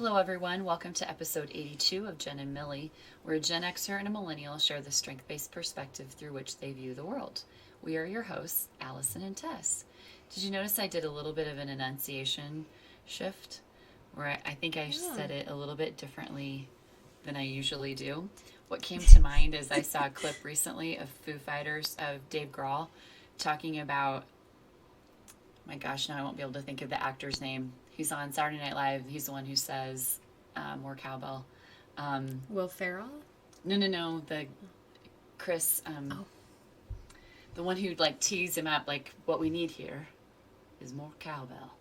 Hello, everyone. Welcome to episode 82 of Genn and Millie, where a Gen Xer and a millennial share the strength-based perspective through which they view the world. We are your hosts, Allison and Tess. Did you notice I did a little bit of an enunciation shift, where I think I said it a little bit differently than I usually do? What came to mind is I saw a clip recently of Foo Fighters, of Dave Grohl, talking about, my gosh, now I won't be able to think of the actor's name. He's on Saturday Night Live. He's the one who says, more cowbell. Will Ferrell? No. The Chris, the one who like teased him up, like, what we need here is more cowbell.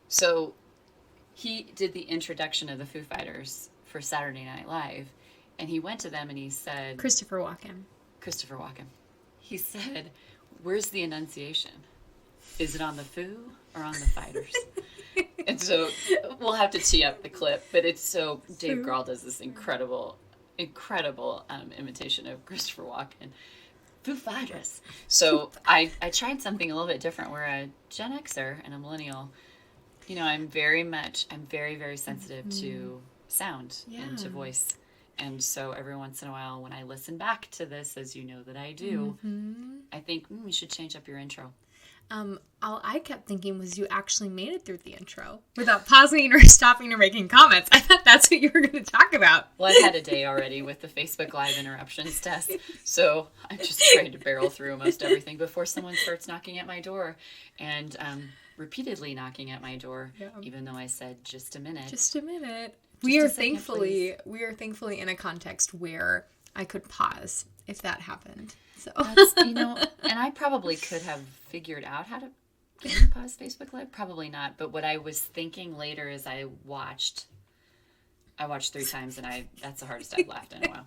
So he did the introduction of the Foo Fighters for Saturday Night Live, and he went to them and he said... Christopher Walken. He said, where's the enunciation? Is it on the Foo or on the Fighters? And so we'll have to tee up the clip, but it's so Dave Grohl does this incredible imitation of Christopher Walken. Foo Fighters. So I tried something a little bit different. We're a Gen Xer and a millennial. You know, I'm very, very sensitive to sound and to voice. And so every once in a while when I listen back to this, as you know that I do, I think we should change up your intro. All I kept thinking was you actually made it through the intro without pausing or stopping or making comments. I thought that's what you were going to talk about. Well, I've had a day already with the Facebook Live interruptions test, so I'm just trying to barrel through most everything before someone starts knocking at my door, and repeatedly knocking at my door, even though I said just a minute. Just a minute. We are thankfully in a context where I could pause if that happened. So that's, and I probably could have figured out how to pause Facebook Live. Probably not. But what I was thinking later is I watched 3 times, and that's the hardest I've laughed in a while.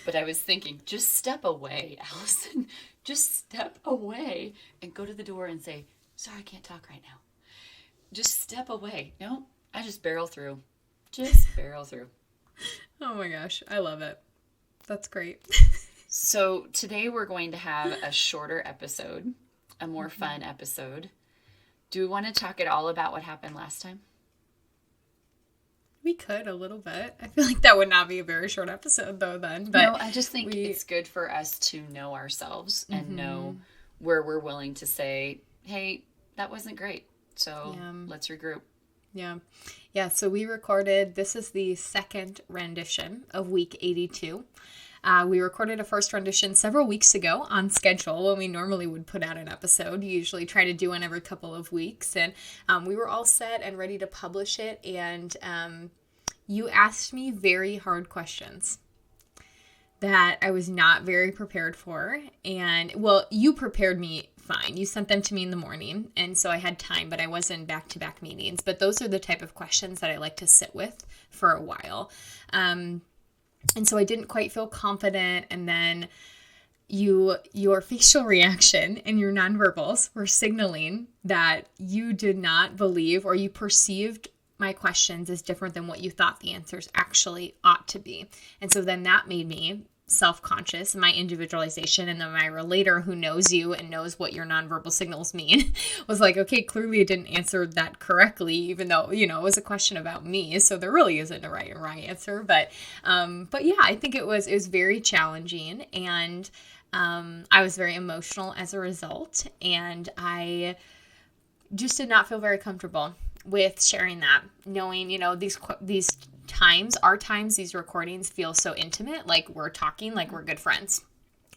But I was thinking, just step away, Allison. Just step away and go to the door and say, sorry, I can't talk right now. Just step away. No, I just barrel through. Oh my gosh. I love it. That's great. So today we're going to have a shorter episode, a more fun episode. Do we want to talk at all about what happened last time? We could a little bit. I feel like that would not be a very short episode though then. But no, I just think it's good for us to know ourselves and know where we're willing to say, hey, that wasn't great. So let's regroup. Yeah, so we recorded, this is the second rendition of week 82. We recorded a first rendition several weeks ago on schedule when we normally would put out an episode. You usually try to do one every couple of weeks. And we were all set and ready to publish it. And you asked me very hard questions that I was not very prepared for. And, well, you prepared me fine. You sent them to me in the morning. And so I had time, but I was in back-to-back meetings. But those are the type of questions that I like to sit with for a while. And so I didn't quite feel confident, and then your facial reaction and your nonverbals were signaling that you did not believe or you perceived my questions as different than what you thought the answers actually ought to be. And so then that made me self-conscious, my individualization, and then my relator who knows you and knows what your nonverbal signals mean was like, okay, clearly I didn't answer that correctly, even though, it was a question about me. So there really isn't a right or wrong answer. But yeah, I think it was very challenging, and I was very emotional as a result. And I just did not feel very comfortable with sharing that, knowing, these these recordings feel so intimate, like we're talking, like we're good friends,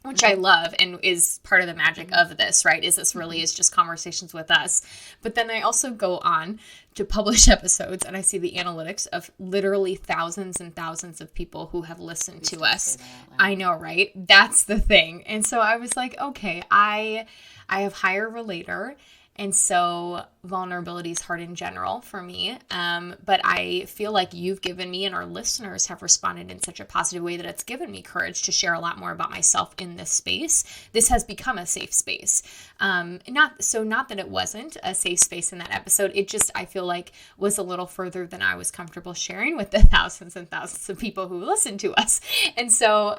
which I love and is part of the magic of this, right? Is this really is just conversations with us. But then I also go on to publish episodes and I see the analytics of literally thousands and thousands of people who have listened to us. I know, right? That's the thing. And so I was like, okay, I have higher relator. And so vulnerability is hard in general for me. But I feel like you've given me and our listeners have responded in such a positive way that it's given me courage to share a lot more about myself in this space. This has become a safe space. Not that it wasn't a safe space in that episode. It just, I feel like, was a little further than I was comfortable sharing with the thousands and thousands of people who listen to us. And so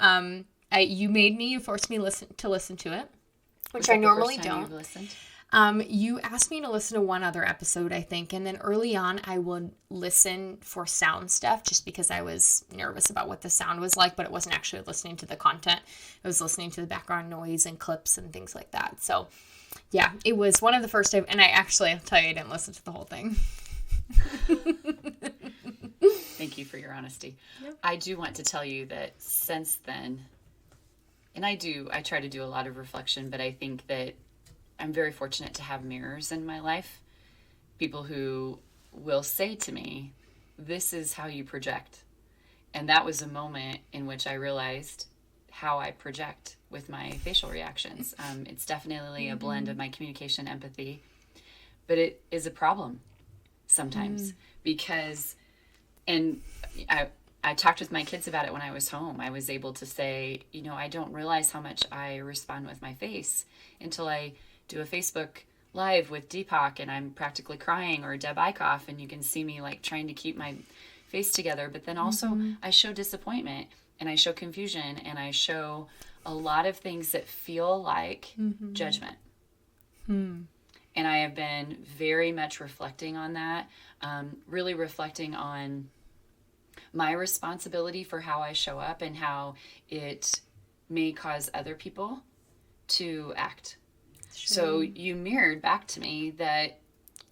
you forced me to listen to it, which I normally don't. You asked me to listen to one other episode, I think, and then early on I would listen for sound stuff just because I was nervous about what the sound was like, but it wasn't actually listening to the content. I was listening to the background noise and clips and things like that. So yeah, it was one of the first, and I'll tell you, I didn't listen to the whole thing. Thank you for your honesty. Yep. I do want to tell you that since then, and I try to do a lot of reflection, but I think that I'm very fortunate to have mirrors in my life. People who will say to me, this is how you project. And that was a moment in which I realized how I project with my facial reactions. It's definitely a blend of my communication, empathy, but it is a problem sometimes because, and I talked with my kids about it when I was home. I was able to say, I don't realize how much I respond with my face until I do a Facebook Live with Deepak and I'm practically crying, or Deb Eichhoff, and you can see me like trying to keep my face together. But then also I show disappointment and I show confusion and I show a lot of things that feel like judgment. And I have been very much reflecting on that, really reflecting on my responsibility for how I show up and how it may cause other people to act. Sure. So you mirrored back to me that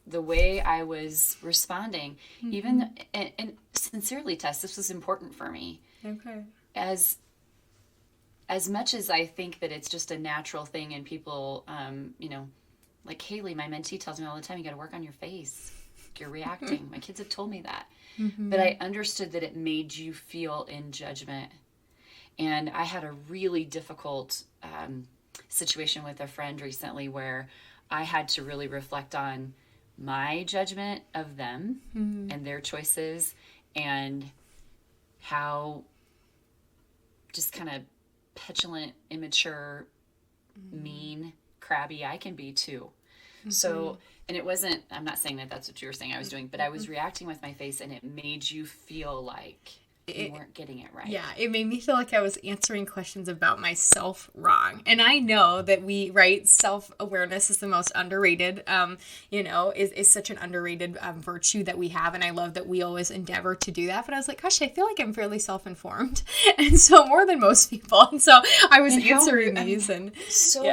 the way I was responding, even, and sincerely, Tess, this was important for me. Okay. As much as I think that it's just a natural thing and people, like Haley, my mentee, tells me all the time, you got to work on your face. You're reacting. My kids have told me that. But I understood that it made you feel in judgment. And I had a really difficult situation with a friend recently where I had to really reflect on my judgment of them and their choices and how just kind of petulant, immature, mean, crabby I can be too. So, and it wasn't, I'm not saying that that's what you were saying I was doing, but I was reacting with my face and it made you feel like you weren't getting it right. Yeah, it made me feel like I was answering questions about myself wrong. And I know that self-awareness is the most underrated, is such an underrated virtue that we have. And I love that we always endeavor to do that. But I was like, gosh, I feel like I'm fairly self-informed. And so more than most people. And so I was answering these. And so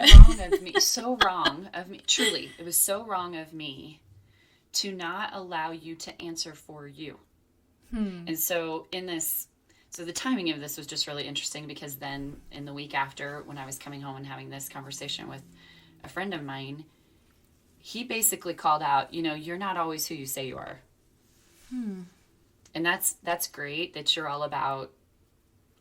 wrong of me. Truly, it was so wrong of me to not allow you to answer for you. And so the timing of this was just really interesting because then in the week after, when I was coming home and having this conversation with a friend of mine, he basically called out, you're not always who you say you are. And that's great that you're all about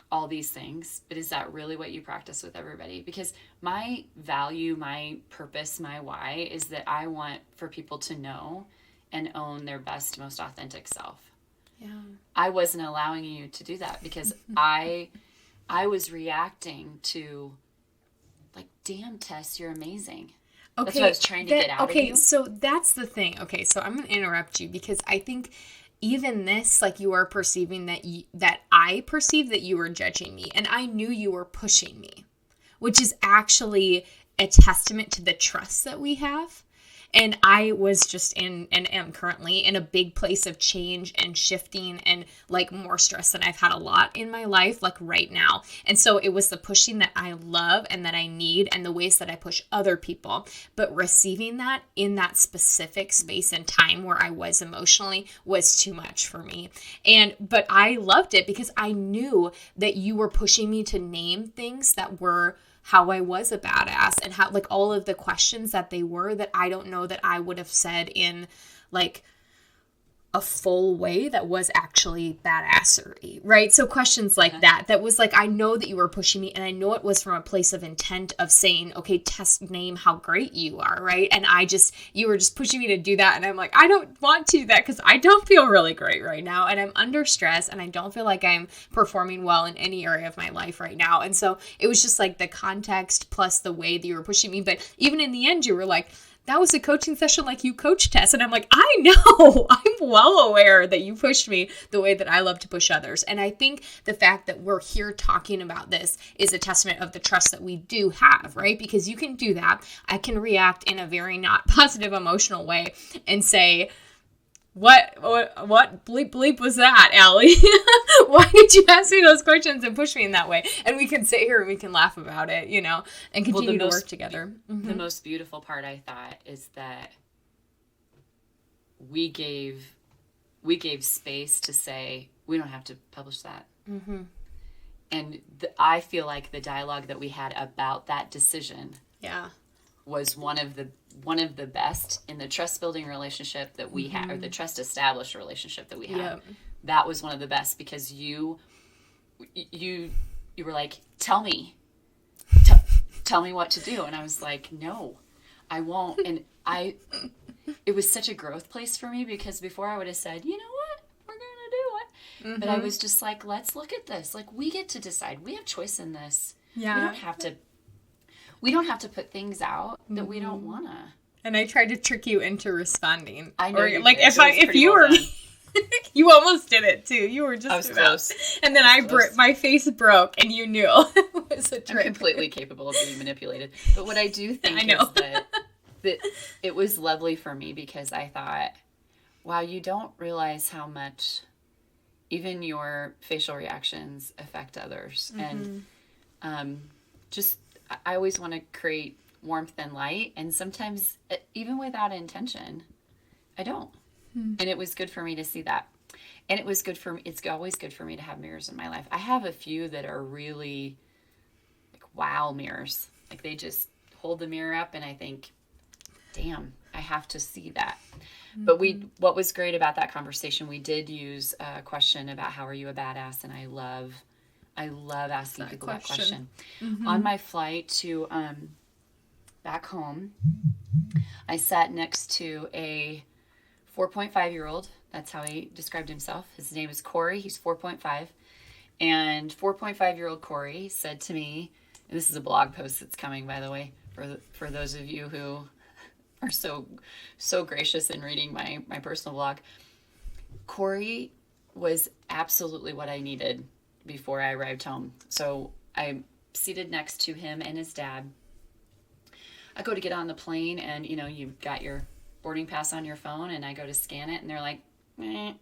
all these things, but is that really what you practice with everybody? Because my value, my purpose, my why is that I want for people to know and own their best, most authentic self. Yeah. I wasn't allowing you to do that because I was reacting to like, damn, Tess, you're amazing. Okay, that's what I was trying to get out of you. Okay, so that's the thing. Okay, so I'm going to interrupt you because I think even this, like you are perceiving that I perceived that you were judging me and I knew you were pushing me, which is actually a testament to the trust that we have. And I was just and am currently in a big place of change and shifting and like more stress than I've had a lot in my life, like right now. And so it was the pushing that I love and that I need and the ways that I push other people. But receiving that in that specific space and time where I was emotionally was too much for me. But I loved it because I knew that you were pushing me to name things that were how I was a badass and how like all of the questions that they were that I don't know that I would have said in like a full way that was actually badassery, right? So questions like that was like, I know that you were pushing me and I know it was from a place of intent of saying, okay, name how great you are, right? And you were just pushing me to do that. And I'm like, I don't want to do that because I don't feel really great right now. And I'm under stress and I don't feel like I'm performing well in any area of my life right now. And so it was just like the context plus the way that you were pushing me. But even in the end, you were like, that was a coaching session like you coach Tess. And I'm like, I know, I'm well aware that you pushed me the way that I love to push others. And I think the fact that we're here talking about this is a testament of the trust that we do have, right? Because you can do that. I can react in a very not positive emotional way and say, what bleep was that, Allie? Why did you ask me those questions and push me in that way? And we can sit here and we can laugh about it, and continue to work together. The most beautiful part, I thought, is that we gave space to say, we don't have to publish that. Mm-hmm. And I feel like the dialogue that we had about that decision was one of the best in the trust building relationship that we had, or the trust established relationship that we had. Yep. That was one of the best, because you were like, tell me what to do. And I was like, no, I won't. And it was such a growth place for me, because before I would have said, you know what, we're going to do it. Mm-hmm. But I was just like, let's look at this. Like, we get to decide. We have choice in this. Yeah. We don't have to put things out that we don't want to. And I tried to trick you into responding. I know. Or, like, if you were me, you almost did it too. You were just I was close. And then my face broke, and you knew it was a trick. I'm completely capable of being manipulated. But what I do think is that it was lovely for me, because I thought, wow, you don't realize how much even your facial reactions affect others. Mm-hmm. And I always want to create warmth and light, and sometimes even without intention, I don't. And it was good for me to see that. And it's always good for me to have mirrors in my life. I have a few that are really like wow mirrors. Like, they just hold the mirror up and I think, damn, I have to see that. Mm-hmm. But what was great about that conversation, we did use a question about how are you a badass, and I love asking people that question. Mm-hmm. On my flight to back home, I sat next to a 4.5-year-old. That's how he described himself. His name is Corey. He's 4.5. And 4.5-year-old Corey said to me, and this is a blog post that's coming, by the way, for those of you who are so gracious in reading my personal blog. Corey was absolutely what I needed before I arrived home. So I'm seated next to him and his dad. I go to get on the plane, and you've got your boarding pass on your phone, and I go to scan it, and they're like, meh.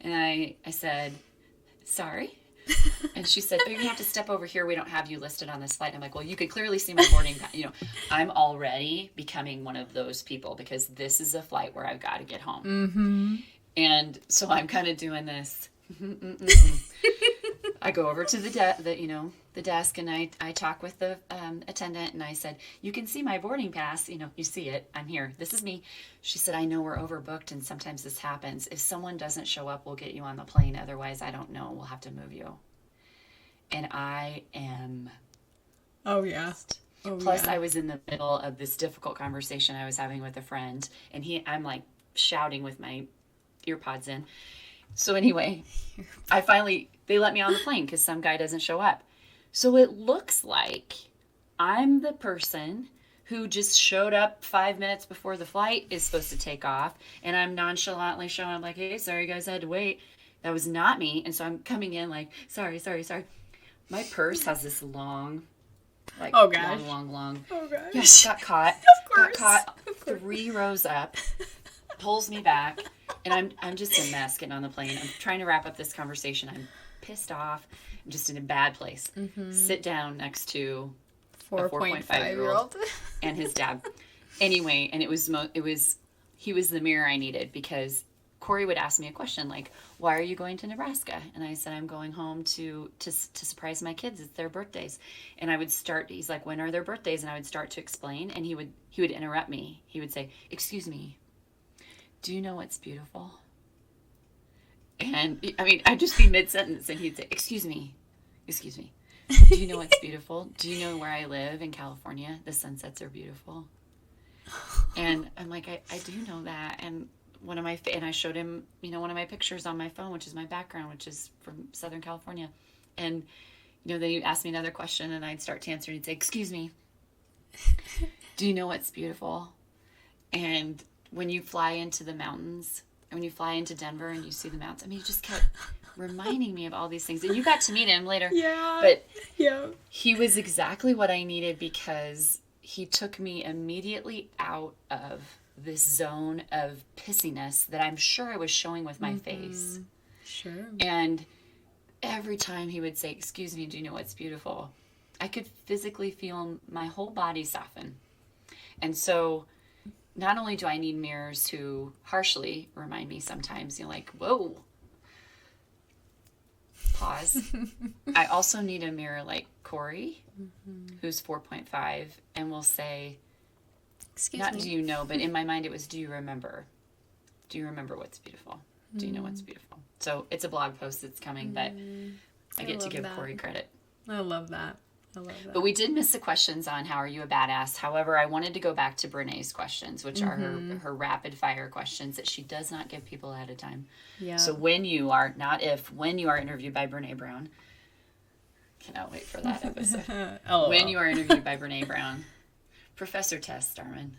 And I said, sorry. And she said, you're gonna have to step over here. We don't have you listed on this flight. And I'm like, well, you could clearly see my boarding pass. I'm already becoming one of those people, because this is a flight where I've got to get home. Mm-hmm. And so I'm kind of doing this. I go over to the desk, and I talk with the attendant, and I said, you can see my boarding pass. You see it. I'm here. This is me. She said, I know we're overbooked, and sometimes this happens. If someone doesn't show up, we'll get you on the plane. Otherwise, I don't know. We'll have to move you. And I am... Oh, yeah. Plus, I was in the middle of this difficult conversation I was having with a friend, and I'm like shouting with my earpods in. So anyway, they let me on the plane because some guy doesn't show up. So it looks like I'm the person who just showed up 5 minutes before the flight is supposed to take off, and I'm nonchalantly showing up like, hey, sorry guys, I had to wait. That was not me. And so I'm coming in like, sorry. My purse has this long, like, long. Oh gosh. Yes, got caught. Of course. Got caught 3 rows up, pulls me back. And I'm just a mess getting on the plane. I'm trying to wrap up this conversation. I'm pissed off. I'm just in a bad place. Mm-hmm. Sit down next to a 4.5-year-old and his dad. Anyway, and he was the mirror I needed, because Corey would ask me a question like, why are you going to Nebraska? And I said, I'm going home to surprise my kids. It's their birthdays. And I would start, he's like, when are their birthdays? And I would start to explain, and he would interrupt me. He would say, excuse me, do you know what's beautiful? And I'd just be mid-sentence, and he'd say, excuse me. Do you know what's beautiful? Do you know where I live in California? The sunsets are beautiful. And I'm like, I do know that. And I showed him, one of my pictures on my phone, which is my background, which is from Southern California. And, then he'd ask me another question, and I'd start to answer, and he'd say, excuse me. Do you know what's beautiful? And when you fly into the mountains, and when you fly into Denver and you see the mountains, I mean, you just kept reminding me of all these things. And you got to meet him later. Yeah. But yeah. he was exactly what I needed because he took me immediately out of this zone of pissiness that I'm sure I was showing with my face. Sure. And every time he would say, "Excuse me, do you know what's beautiful?" I could physically feel my whole body soften. And so not only do I need mirrors who harshly remind me sometimes, like, whoa, pause. I also need a mirror like Corey, who's 4.5, and will say, Excuse me. do you know, but in my mind it was, do you remember? Do you remember what's beautiful? Do you know what's beautiful? So it's a blog post that's coming, but I get to give Corey credit. I love that. But we did miss the questions on how are you a badass. However, I wanted to go back to Brene's questions, which are her rapid fire questions that she does not give people ahead of time. Yeah. So when you are, not if, when you are interviewed by Brene Brown, cannot wait for that episode. When you are interviewed by Brene Brown, Professor Tess Starman,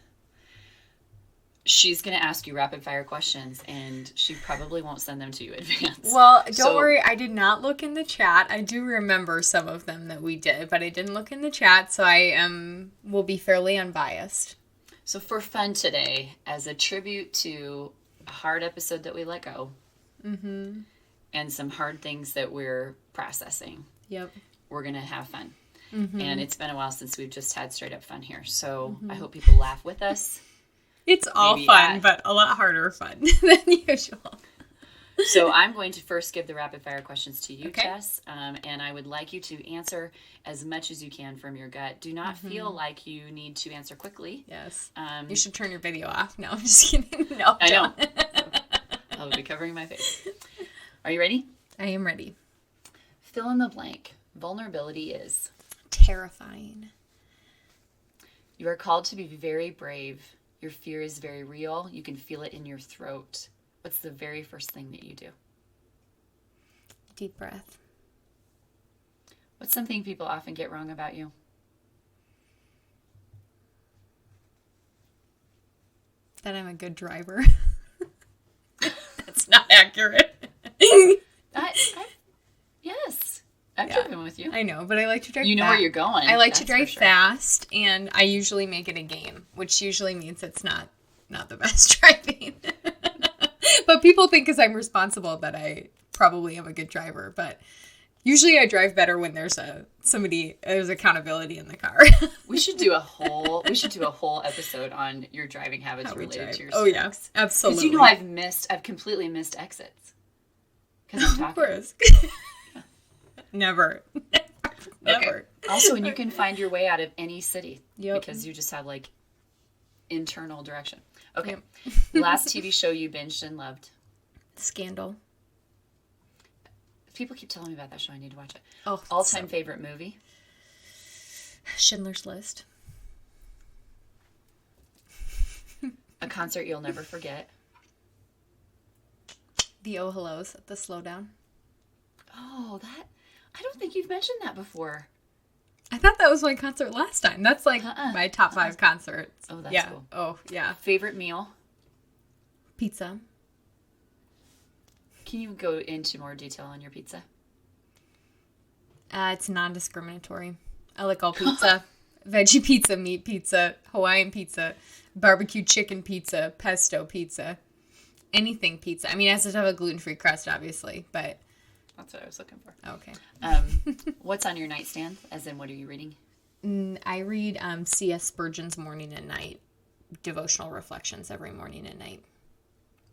she's going to ask you rapid fire questions, and she probably won't send them to you in advance. Well, don't worry. I did not look in the chat. I do remember some of them that we did, but I didn't look in the chat, so I will be fairly unbiased. So for fun today, as a tribute to a hard episode that we let go, and some hard things that we're processing, we're going to have fun. And it's been a while since we've just had straight up fun here. So I hope people laugh with us. It's all fun, but a lot harder fun than usual. So I'm going to first give the rapid fire questions to you, Tess, and I would like you to answer as much as you can from your gut. Do not feel like you need to answer quickly. Yes. You should turn your video off. No, I'm just kidding. No, I know. I'll be covering my face. Are you ready? I am ready. Fill in the blank. Vulnerability is terrifying. You are called to be very brave. Your fear is very real. You can feel it in your throat. What's the very first thing that you do? Deep breath. What's something people often get wrong about you? That I'm a good driver. That's not accurate. Yes. I've driven with you. I know, but I like to drive fast. You know where you're going. I like to drive fast, and I usually make it a game, which usually means it's not the best driving. But people think because I'm responsible that I probably am a good driver. But usually I drive better when there's accountability in the car. We should do a whole episode on your driving habits related to your strengths. Oh yeah, absolutely. Because I've completely missed exits. Because I'm talking. Of course. Never. Okay. Also, and you can find your way out of any city. Yep. Because you just have internal direction. Okay. Yep. Last TV show you binged and loved? Scandal. People keep telling me about that show. I need to watch it. Oh, all-time favorite movie? Schindler's List. A concert you'll never forget? The Oh Hellos at the Slowdown. Oh, I don't think you've mentioned that before. I thought that was my concert last time. That's my top 5 concerts. Oh, that's cool. Oh, yeah. Favorite meal? Pizza. Can you go into more detail on your pizza? It's non-discriminatory. I like all pizza. Veggie pizza, meat pizza, Hawaiian pizza, barbecue chicken pizza, pesto pizza. Anything pizza. I mean, it has to have a gluten-free crust, obviously, but... That's what I was looking for. Okay. What's on your nightstand? As in, what are you reading? I read C.S. Spurgeon's Morning and Night devotional reflections every morning and night.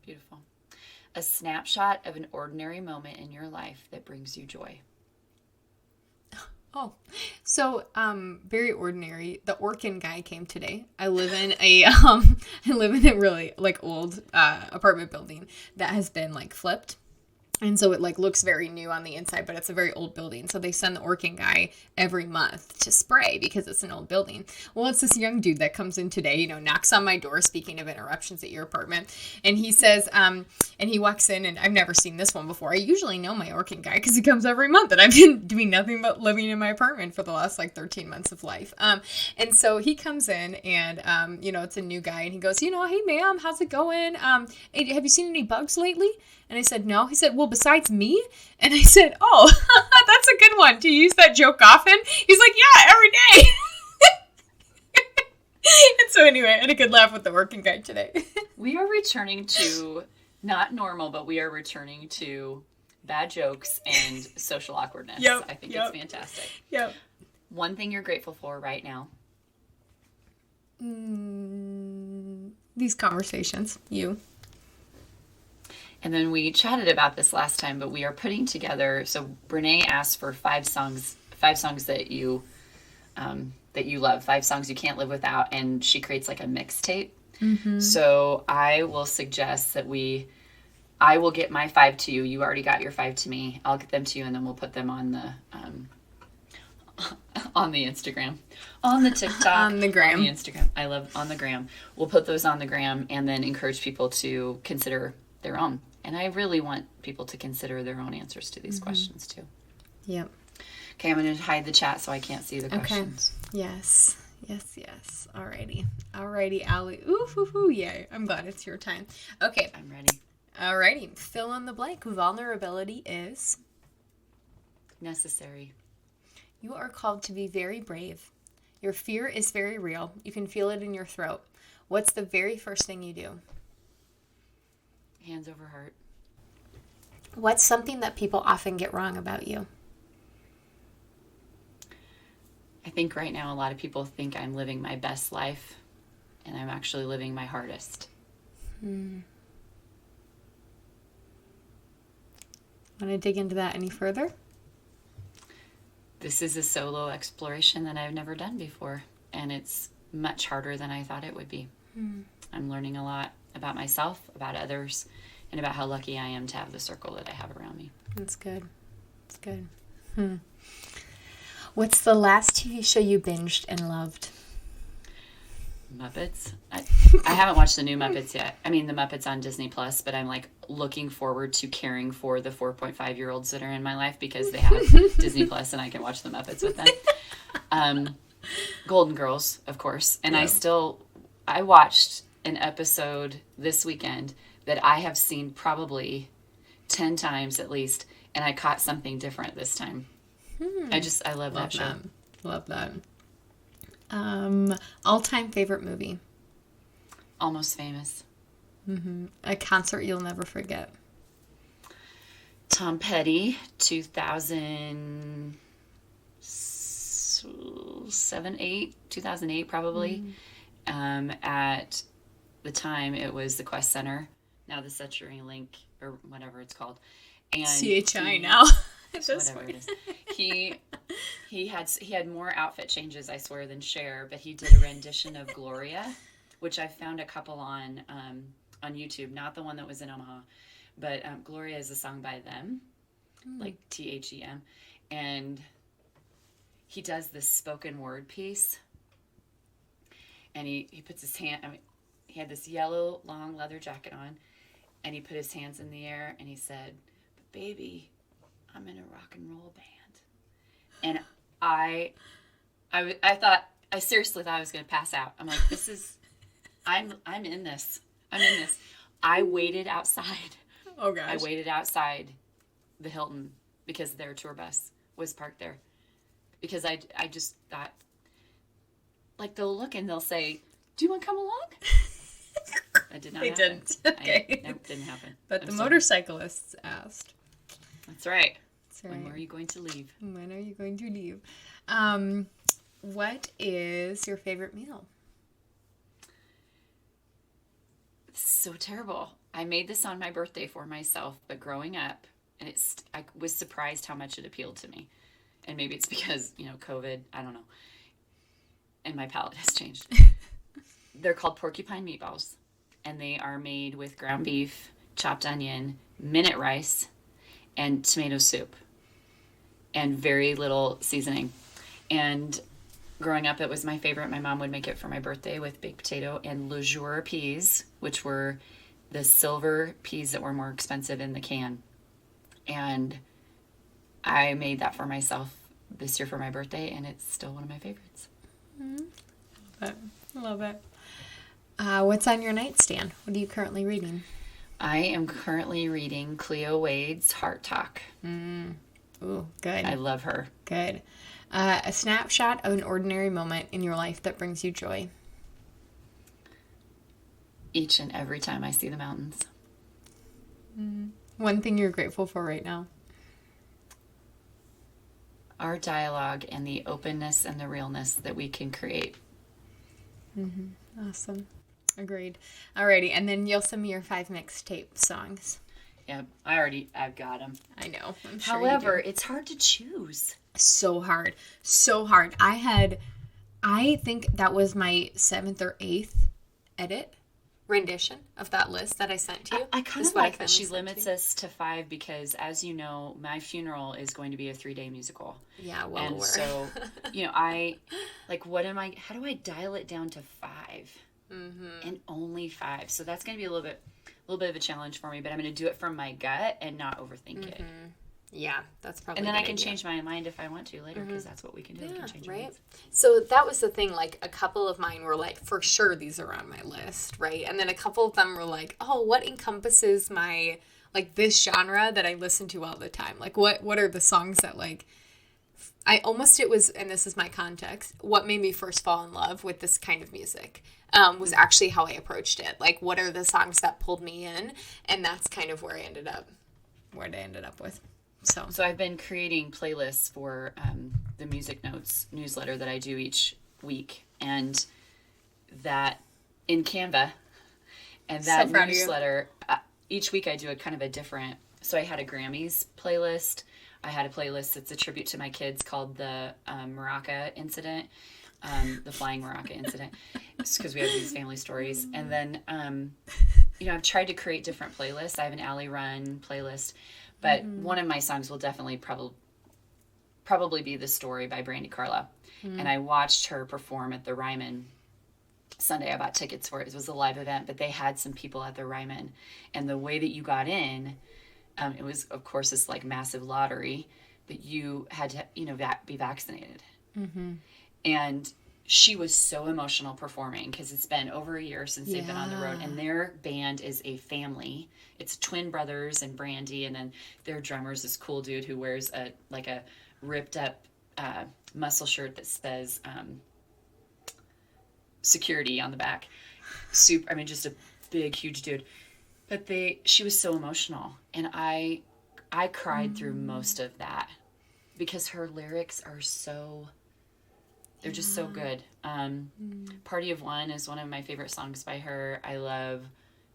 Beautiful. A snapshot of an ordinary moment in your life that brings you joy. Oh, so very ordinary. The Orkin guy came today. I live in a really old apartment building that has been flipped. And so it like looks very new on the inside, but it's a very old building. So they send the working guy every month to spray because it's an old building. Well, it's this young dude that comes in today, you know, knocks on my door, speaking of interruptions at your apartment. And he says, and he walks in, and I've never seen this one before. I usually know my working guy because he comes every month, and I've been doing nothing but living in my apartment for the last like 13 months of life. And so he comes in, and, you know, it's a new guy, and he goes, you know, hey, ma'am, how's it going? Hey, have you seen any bugs lately? And I said, no. He said, well, besides me? And I said, oh, that's a good one. Do you use that joke often? He's like, yeah, every day. And so anyway, I had a good laugh with the working guy today. We are returning to, not normal, but we are returning to bad jokes and social awkwardness. Yep, I think it's fantastic. Yep. One thing you're grateful for right now? These conversations, you. And then we chatted about this last time, but we are putting together. So Brene asked for 5 songs that you love, 5 songs you can't live without, and she creates like a mixtape. Mm-hmm. So I will suggest that I will get my 5 to you. You already got your 5 to me. I'll get them to you, and then we'll put them on the Instagram, on the TikTok, on the gram, on the Instagram. I love on the gram. We'll put those on the gram, and then encourage people to consider their own. And I really want people to consider their own answers to these questions too. Yep. Okay, I'm going to hide the chat so I can't see the questions. Okay. Yes. Alrighty, Allie. Ooh, yay. I'm glad it's your time. Okay. I'm ready. Alrighty. Fill in the blank. Vulnerability is? Necessary. You are called to be very brave. Your fear is very real. You can feel it in your throat. What's the very first thing you do? Hands over heart. What's something that people often get wrong about you? I think right now a lot of people think I'm living my best life, and I'm actually living my hardest. Want to dig into that any further? This is a solo exploration that I've never done before, and it's much harder than I thought it would be. I'm learning a lot about myself, about others, and about how lucky I am to have the circle that I have around me. That's good. That's good. What's the last TV show you binged and loved? Muppets. I haven't watched the new Muppets yet. I mean, the Muppets on Disney Plus, but I'm like looking forward to caring for the 4.5-year-olds that are in my life because they have Disney Plus and I can watch the Muppets with them. Golden Girls, of course. And I watched an episode this weekend that I have seen probably 10 times at least, and I caught something different this time. I love that show. Love that. All-time favorite movie? Almost Famous. A concert you'll never forget? Tom Petty, 2008 probably. At the time, it was the Quest Center. Now the CenturyLink or whatever it's called. And CHI now. Whatever it is. He had more outfit changes, I swear, than Cher, but he did a rendition of Gloria, which I found a couple on YouTube, not the one that was in Omaha, but Gloria is a song by them, like THEM, and he does this spoken word piece, and he puts his hand, he had this yellow long leather jacket on, and he put his hands in the air, and he said, "But baby, I'm in a rock and roll band." And I seriously thought I was going to pass out. I'm like, I'm in this. I waited outside. Oh gosh. I waited outside the Hilton because their tour bus was parked there. Because I just thought, like, they'll look and they'll say, "Do you want to come along?" That did not happen. Didn't. Okay. Nope, didn't happen. But the motorcyclists asked. That's right. Right. When are you going to leave? When are you going to leave? What is your favorite meal? This is so terrible. I made this on my birthday for myself, but growing up, and I was surprised how much it appealed to me. And maybe it's because, COVID, I don't know. And my palate has changed. They're called porcupine meatballs, and they are made with ground beef, chopped onion, minute rice, and tomato soup and very little seasoning. And growing up, it was my favorite. My mom would make it for my birthday with baked potato and le jour peas, which were the silver peas that were more expensive in the can. And I made that for myself this year for my birthday, and it's still one of my favorites. I love it. What's on your nightstand? What are you currently reading? I am currently reading Cleo Wade's Heart Talk. Ooh, good. I love her. Good. A snapshot of an ordinary moment in your life that brings you joy. Each and every time I see the mountains. One thing you're grateful for right now. Our dialogue and the openness and the realness that we can create. Awesome. Agreed. Alrighty, and then you'll send me your 5 mixtape songs. Yeah, I've got them. I know. I'm sure However, it's hard to choose. So hard. So hard. I think that was my 7th or 8th rendition of that list that I sent to you. I kind of like that she limits us to 5 because, as you know, my funeral is going to be a 3-day musical. Yeah, well, and so, how do I dial it down to 5? And only 5. So that's going to be a little bit of a challenge for me, but I'm going to do it from my gut and not overthink it. Yeah, that's probably. And then I can change my mind if I want to later, because that's what we can do. Yeah, we can change right. minds. So that was the thing. Like, a couple of mine were like, for sure these are on my list, right? And then a couple of them were like, oh, what encompasses my this genre that I listen to all the time? Like, what are the songs that it was, and this is my context, what made me first fall in love with this kind of music was actually how I approached it. Like, what are the songs that pulled me in? And that's kind of where I ended up with. So I've been creating playlists for the Music Notes newsletter that I do each week, and that in Canva, and that newsletter, each week I do a kind of a different. So I had a Grammys playlist. I had a playlist that's a tribute to my kids called the Maraca Incident, the Flying Maraca Incident, because we have these family stories. And then, I've tried to create different playlists. I have an Alley Run playlist, but one of my songs will definitely probably be The Story by Brandi Carlile. And I watched her perform at the Ryman Sunday. I bought tickets for it. It was a live event, but they had some people at the Ryman. And the way that you got in, it was, of course, this massive lottery that you had to, be vaccinated. And she was so emotional performing because it's been over a year since they've been on the road, and their band is a family. It's twin brothers and Brandi, and then their drummer's this cool dude who wears a ripped up muscle shirt that says security on the back. Just a big, huge dude. But she was so emotional, and I cried through most of that because her lyrics are they're just so good. Party of One is one of my favorite songs by her. I love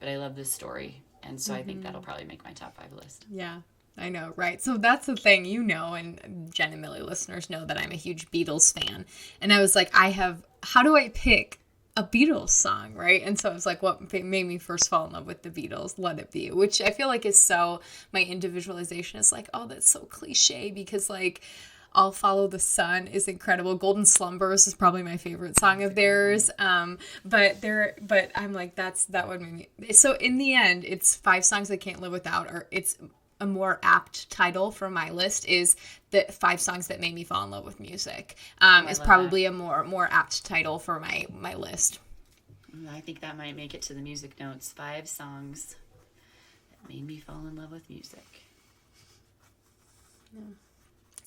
this story, and so I think that'll probably make my top 5 list. Yeah, I know, right? So that's the thing, and Genn and Millie listeners know that I'm a huge Beatles fan, and I was like, how do I pick a Beatles song, right? And so I was like, what made me first fall in love with the Beatles? Let It Be, which I feel like is so, my individualization is like, oh, that's so cliche, because I'll Follow the Sun is incredible. Golden Slumbers is probably my favorite song of theirs. But I'm like, that would make me. So in the end, it's 5 songs I can't live without, or it's a more apt title for my list is the 5 songs that made me fall in love with music. Is probably a more apt title for my list. I think that might make it to the Music Notes. 5 songs that made me fall in love with music. Yeah.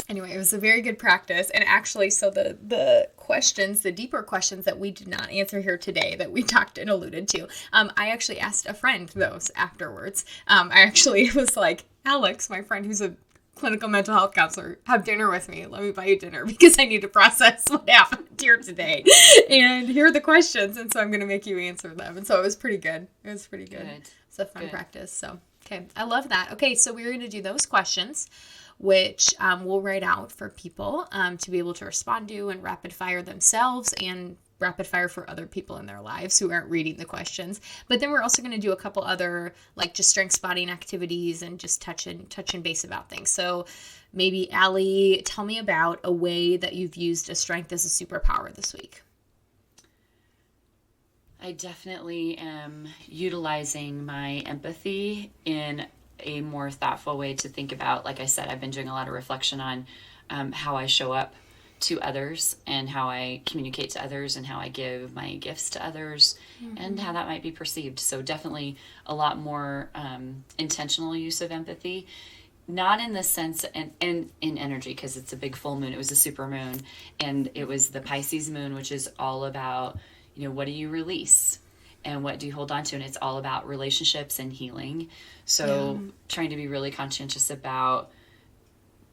Anyway, it was a very good practice. And actually, so the questions, the deeper questions that we did not answer here today that we talked and alluded to, I actually asked a friend those afterwards. I actually was like, Alex, my friend who's a clinical mental health counselor, have dinner with me. Let me buy you dinner because I need to process what happened here today. And here are the questions. And so I'm going to make you answer them. And so it was pretty good. It's a fun practice. So, okay. I love that. Okay. So we're going to do those questions, which we'll write out for people to be able to respond to and rapid fire themselves and rapid fire for other people in their lives who aren't reading the questions. But then we're also going to do a couple other like just strength spotting activities and just touch and base about things. So maybe Allie, tell me about a way that you've used a strength as a superpower this week. I definitely am utilizing my empathy in a more thoughtful way to think about. Like I said, I've been doing a lot of reflection on how I show up to others and how I communicate to others and how I give my gifts to others and how that might be perceived. So definitely a lot more intentional use of empathy, not in the sense and in energy, because it's a big full moon. It was a super moon, and it was the Pisces moon, which is all about, what do you release and what do you hold on to? And it's all about relationships and healing. So trying to be really conscientious about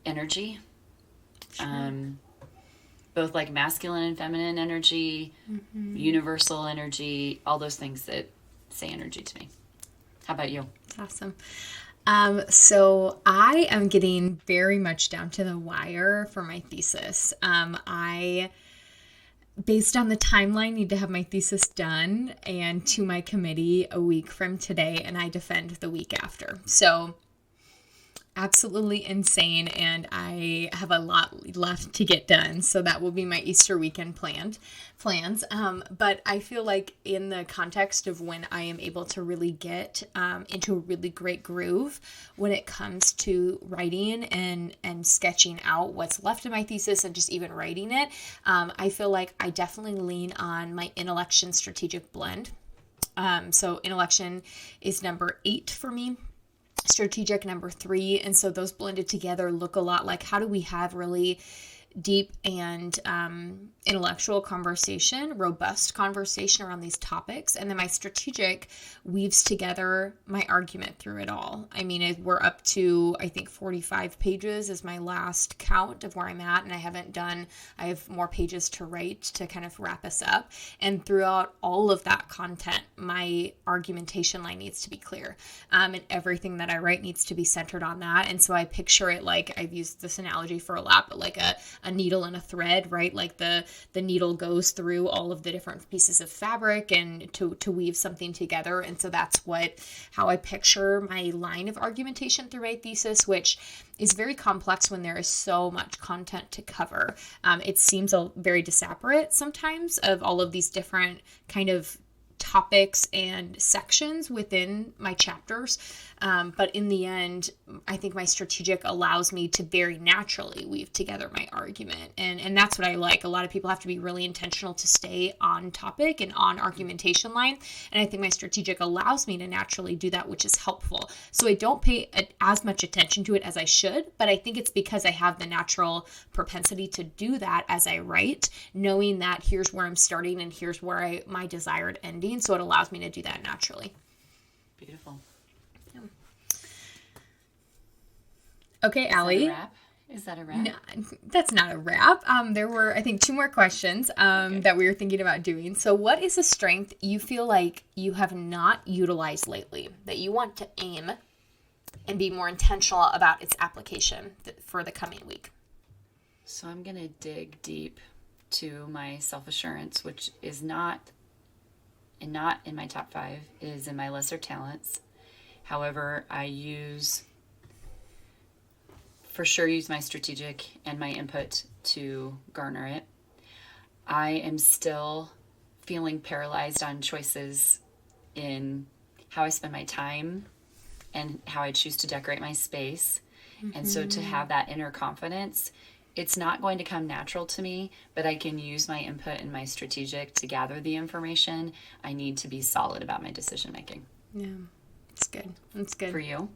energy, both like masculine and feminine energy, universal energy, all those things that say energy to me. How about you? That's awesome. So I am getting very much down to the wire for my thesis. I, based on the timeline, need to have my thesis done and to my committee a week from today, and I defend the week after. So absolutely insane, and I have a lot left to get done, so that will be my Easter weekend plans. But I feel like in the context of when I am able to really get into a really great groove when it comes to writing and sketching out what's left of my thesis and just even writing it, I feel like I definitely lean on my intellection strategic blend. So intellection is number 8 for me. Strategic number 3, and so those blended together look a lot like how do we have really deep and intellectual conversation, robust conversation around these topics, and then my strategic weaves together my argument through it all. I mean, we're up to, I think, 45 pages is my last count of where I'm at, and I have more pages to write to kind of wrap us up, and throughout all of that content, my argumentation line needs to be clear, and everything that I write needs to be centered on that, and so I picture it like, I've used this analogy for a lot, but like a needle and a thread, right? Like the needle goes through all of the different pieces of fabric and to weave something together. And so that's how I picture my line of argumentation through my thesis, which is very complex when there is so much content to cover. It seems very disparate sometimes of all of these different kind of topics and sections within my chapters. But in the end, I think my strategic allows me to very naturally weave together my argument. And that's what I like. A lot of people have to be really intentional to stay on topic and on argumentation line. And I think my strategic allows me to naturally do that, which is helpful. So I don't pay as much attention to it as I should, but I think it's because I have the natural propensity to do that as I write, knowing that here's where I'm starting and here's where my desired ending. So it allows me to do that naturally. Beautiful. Okay, Allie. Is that a wrap? No, that's not a wrap. There were, I think, 2 more questions that we were thinking about doing. So what is a strength you feel like you have not utilized lately that you want to aim and be more intentional about its application for the coming week? So I'm going to dig deep to my self-assurance, which is not in my top 5. It is in my lesser talents. However, I for sure use my strategic and my input to garner it. I am still feeling paralyzed on choices in how I spend my time and how I choose to decorate my space. And so to have that inner confidence, it's not going to come natural to me, but I can use my input and my strategic to gather the information. I need to be solid about my decision making. Yeah, that's good. That's good. For you?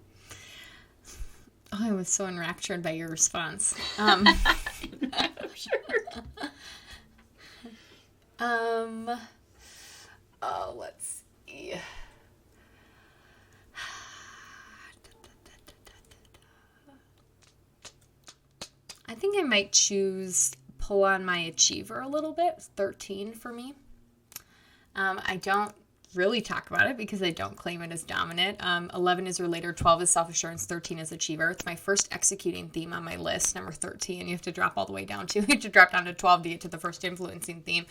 Oh, I was so enraptured by your response. Let's see. I think I might pull on my achiever a little bit. 13 for me. I don't really talk about it because I don't claim it as dominant. 11 is relator, 12 is self-assurance, 13 is achiever. It's my first executing theme on my list, number 13. You have to drop all the way down to, you have to drop down to 12 to get to the first influencing theme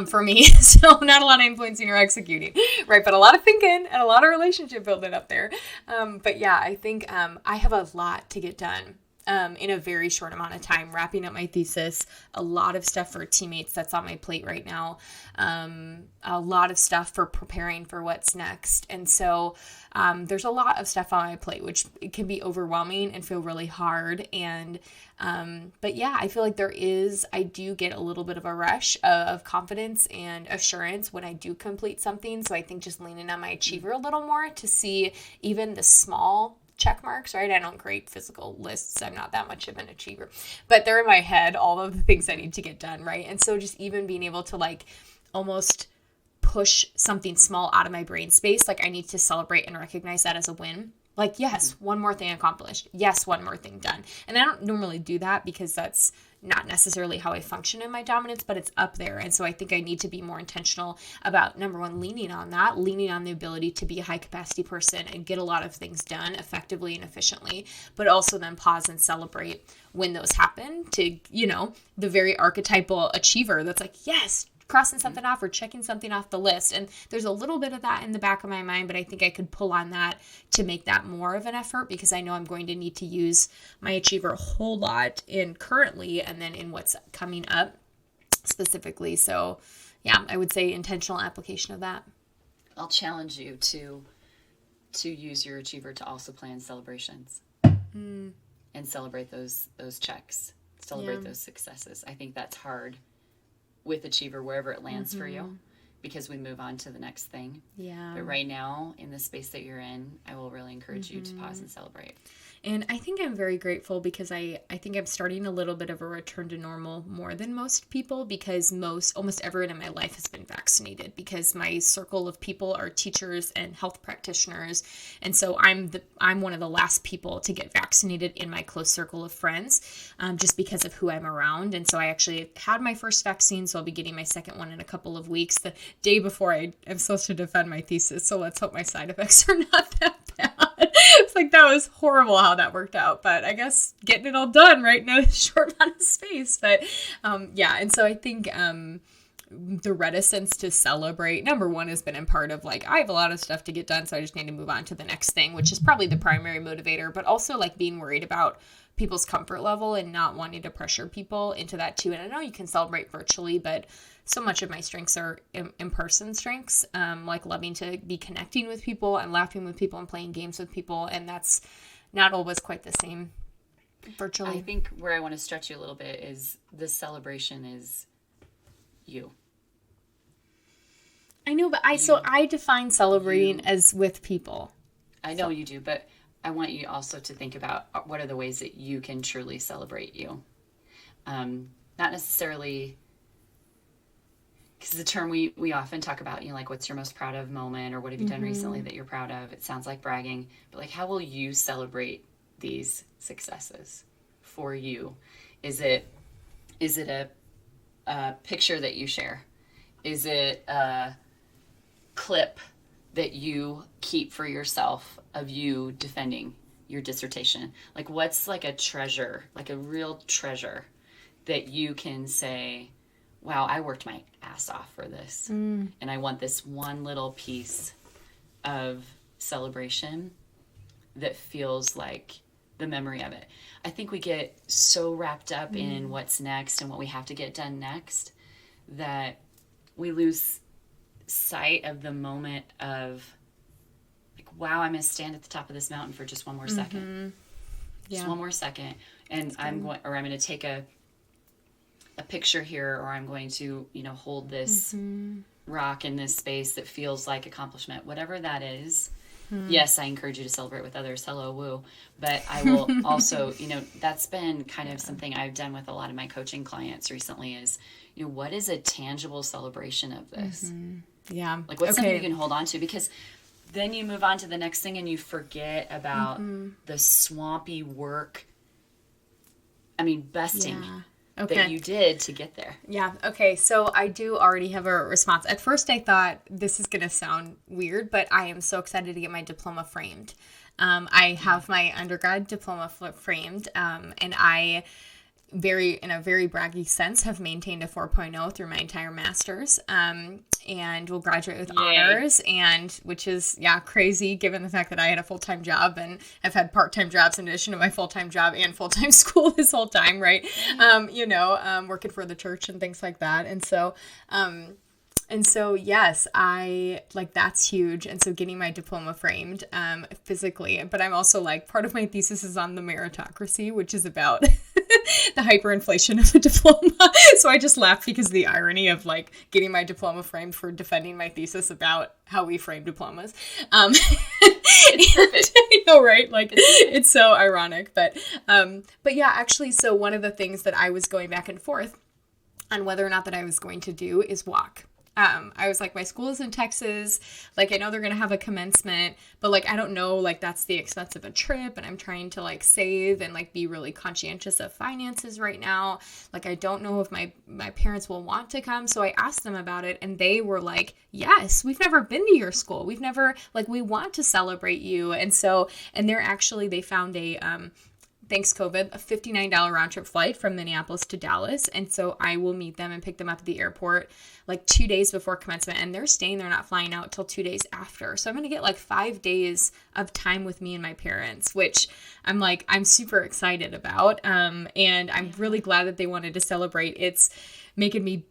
for me. So not a lot of influencing or executing, right? But a lot of thinking and a lot of relationship building up there. But yeah, I think I have a lot to get done. In a very short amount of time, wrapping up my thesis, a lot of stuff for teammates that's on my plate right now, a lot of stuff for preparing for what's next. And so there's a lot of stuff on my plate, which it can be overwhelming and feel really hard. And but yeah, I feel like I do get a little bit of a rush of confidence and assurance when I do complete something. So I think just leaning on my achiever a little more to see even the small check marks, right? I don't create physical lists. I'm not that much of an achiever, but they're in my head, all of the things I need to get done, right? And so just even being able to like almost push something small out of my brain space, like I need to celebrate and recognize that as a win. Like, yes, one more thing accomplished. Yes, one more thing done. And I don't normally do that because that's not necessarily how I function in my dominance, but it's up there. And so I think I need to be more intentional about, number one, leaning on the ability to be a high capacity person and get a lot of things done effectively and efficiently, but also then pause and celebrate when those happen to, the very archetypal achiever that's like, yes, crossing something off or checking something off the list. And there's a little bit of that in the back of my mind, but I think I could pull on that to make that more of an effort because I know I'm going to need to use my achiever a whole lot in currently and then in what's coming up specifically. So yeah, I would say intentional application of that. I'll challenge you to use your achiever to also plan celebrations and celebrate those checks, celebrate those successes. I think that's hard with achiever wherever it lands for you because we move on to the next thing. Yeah. But right now in the space that you're in, I will really encourage you to pause and celebrate. And I think I'm very grateful because I think I'm starting a little bit of a return to normal more than most people because almost everyone in my life has been vaccinated because my circle of people are teachers and health practitioners. And so I'm one of the last people to get vaccinated in my close circle of friends just because of who I'm around. And so I actually had my first vaccine, so I'll be getting my second one in a couple of weeks, the day before I'm supposed to defend my thesis. So let's hope my side effects are not that bad. It's like that was horrible how that worked out, but I guess getting it all done right in a short amount of space. But yeah, and so I think the reticence to celebrate, number one, has been in part of like, I have a lot of stuff to get done, so I just need to move on to the next thing, which is probably the primary motivator, but also like being worried about people's comfort level and not wanting to pressure people into that too. And I know you can celebrate virtually, but so much of my strengths are in-person strengths, like loving to be connecting with people and laughing with people and playing games with people. And that's not always quite the same virtually. I think where I want to stretch you a little bit is this celebration is you. I know, but I define celebrating as with people. I know you do, but I want you also to think about what are the ways that you can truly celebrate you. Not necessarily, because the term we often talk about, like what's your most proud of moment or what have you done recently that you're proud of? It sounds like bragging, but like how will you celebrate these successes for you? Is it a picture that you share? Is it a clip that you keep for yourself of you defending your dissertation? Like what's like a treasure, like a real treasure that you can say, wow, I worked my ass off for this. And I want this one little piece of celebration that feels like the memory of it. I think we get so wrapped up in what's next and what we have to get done next that we lose sight of the moment of like, wow, I'm going to stand at the top of this mountain for just one more second. Just one more second. And I'm going to take a picture here, or I'm going to, hold this rock in this space that feels like accomplishment, whatever that is. Yes, I encourage you to celebrate with others. Hello, woo. But I will also, that's been kind of something I've done with a lot of my coaching clients recently is, what is a tangible celebration of this? Yeah. Like what's something you can hold on to? Because then you move on to the next thing and you forget about the swampy work. I mean, busting that you did to get there. Yeah. Okay. So I do already have a response. At first, I thought this is going to sound weird, but I am so excited to get my diploma framed. I have my undergrad diploma framed, and I in a very braggy sense, have maintained a 4.0 through my entire master's, and will graduate with honors, and which is, crazy given the fact that I had a full-time job and I've had part-time jobs in addition to my full-time job and full-time school this whole time, right? Working for the church and things like that. And so, yes, that's huge. And so getting my diploma framed, physically, but I'm also part of my thesis is on the meritocracy, which is about the hyperinflation of a diploma. So I just laughed because of the irony of getting my diploma framed for defending my thesis about how we frame diplomas. It's perfect. I know, right? It's so ironic, but yeah, actually, so one of the things that I was going back and forth on whether or not that I was going to do is walk. I was my school is in Texas. I know they're going to have a commencement, but I don't know, that's the expense of a trip, and I'm trying to save and be really conscientious of finances right now. I don't know if my parents will want to come. So I asked them about it, and they were yes, we've never been to your school. We've never, we want to celebrate you. And so, and they found a, thanks COVID, a $59 round trip flight from Minneapolis to Dallas. And so I will meet them and pick them up at the airport 2 days before commencement, and they're staying there, not flying out till 2 days after. So I'm going to get 5 days of time with me and my parents, which I'm super excited about. And I'm really glad that they wanted to celebrate. It's making me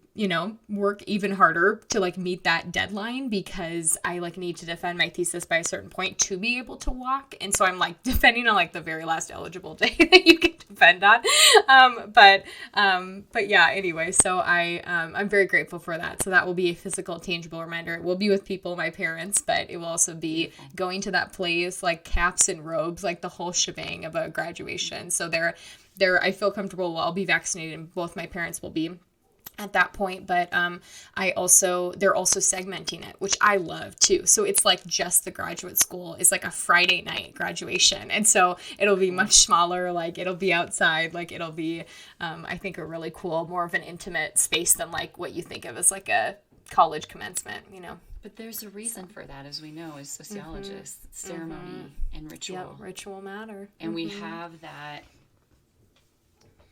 work even harder to meet that deadline, because I need to defend my thesis by a certain point to be able to walk. And so I'm defending on the very last eligible day that you can defend on. But yeah, anyway, so I'm very grateful for that. So that will be a physical, tangible reminder. It will be with people, my parents, but it will also be going to that place, caps and robes, the whole shebang of a graduation. So I feel comfortable. I'll be vaccinated, and both my parents will be at that point, but they're also segmenting it, which I love too. So it's just the graduate school is a Friday night graduation, and so it'll be much smaller. It'll be outside. It'll be I think a really cool, more of an intimate space than what you think of as a college commencement. But there's a reason for that, as we know, as sociologists. Ceremony and ritual. Yep, ritual matter, and we have that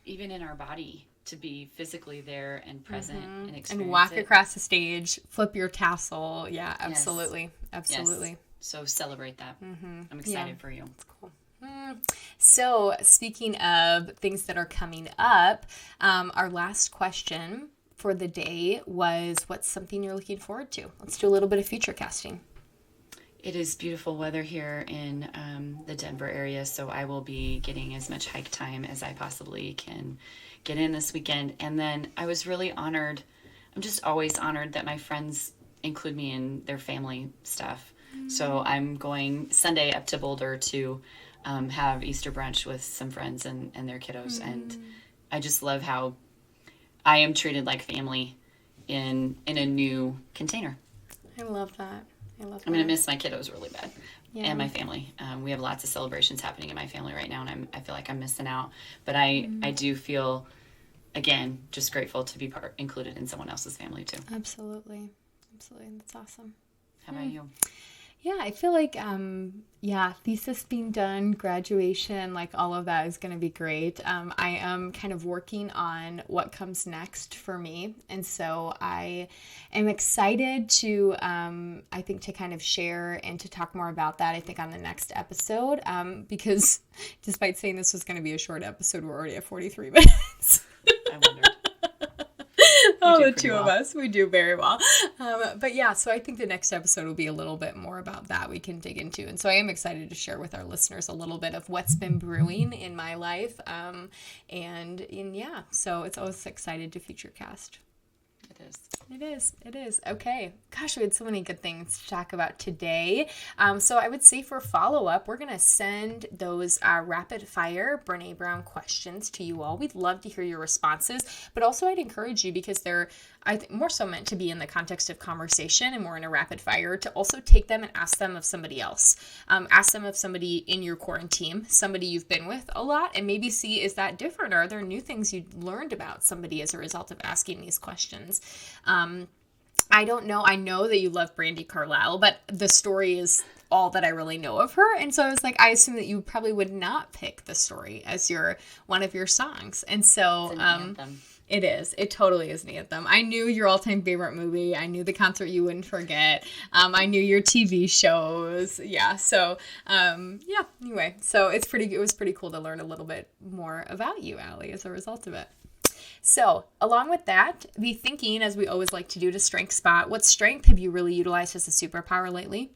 even in our body, to be physically there and present and experience and walk across the stage, flip your tassel. Yeah, absolutely. Yes. Absolutely. Yes. So celebrate that. I'm excited for you. That's cool. So speaking of things that are coming up, our last question for the day was, what's something you're looking forward to? Let's do a little bit of future casting. It is beautiful weather here in the Denver area, so I will be getting as much hike time as I possibly can get in this weekend. And then I was really honored. I'm just always honored that my friends include me in their family stuff. So I'm going Sunday up to Boulder to have Easter brunch with some friends and their kiddos. And I just love how I am treated like family in a new container. I love that. I'm going to miss my kiddos really bad, and my family. We have lots of celebrations happening in my family right now, and I feel like I'm missing out. But I do feel, again, just grateful to be included in someone else's family too. Absolutely. That's awesome. How about you? Yeah, I feel thesis being done, graduation, all of that is going to be great. I am kind of working on what comes next for me. And so I am excited to, I think, to kind of share and to talk more about that, I think, on the next episode. Because despite saying this was going to be a short episode, we're already at 43 minutes. I wondered. Oh, the two of us, we do very well. But yeah, so I think the next episode will be a little bit more about that we can dig into. And so I am excited to share with our listeners a little bit of what's been brewing in my life. So it's always excited to future cast. It is. It is. It is. Okay. Gosh, we had so many good things to talk about today. So I would say for follow-up, we're going to send those rapid fire Brene Brown questions to you all. We'd love to hear your responses, but also I'd encourage you, because they're, I think, more so meant to be in the context of conversation and more in a rapid fire, to also take them and ask them of somebody else. Ask them of somebody in your core and team, somebody you've been with a lot, and maybe see, is that different? Or are there new things you learned about somebody as a result of asking these questions? I don't know. I know that you love Brandi Carlile, but the story is all that I really know of her. And so I was like, I assume that you probably would not pick the story as one of your songs. And so, It's an anthem. It is. It totally is an anthem. I knew your all-time favorite movie. I knew the concert you wouldn't forget. I knew your TV shows. Yeah. So, anyway, so it was pretty cool to learn a little bit more about you, Allie, as a result of it. So along with that, be thinking, as we always like to do, to strength spot. What strength have you really utilized as a superpower lately?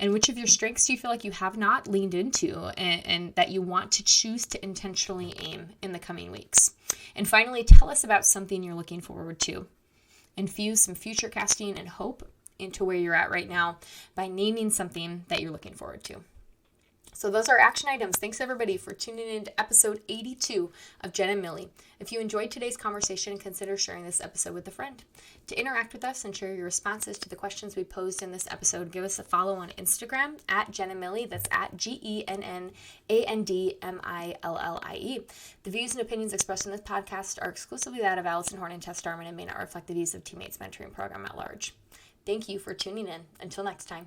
And which of your strengths do you feel like you have not leaned into and that you want to choose to intentionally aim in the coming weeks? And finally, tell us about something you're looking forward to. Infuse some future casting and hope into where you're at right now by naming something that you're looking forward to. So those are action items. Thanks everybody for tuning in to episode 82 of Genn and Millie. If you enjoyed today's conversation, consider sharing this episode with a friend. To interact with us and share your responses to the questions we posed in this episode, give us a follow on Instagram at Genn and Millie. That's at GENNANDMILLIE. The views and opinions expressed in this podcast are exclusively that of Allison Horn and Tess Darman and may not reflect the views of Teammates Mentoring Program at large. Thank you for tuning in. Until next time.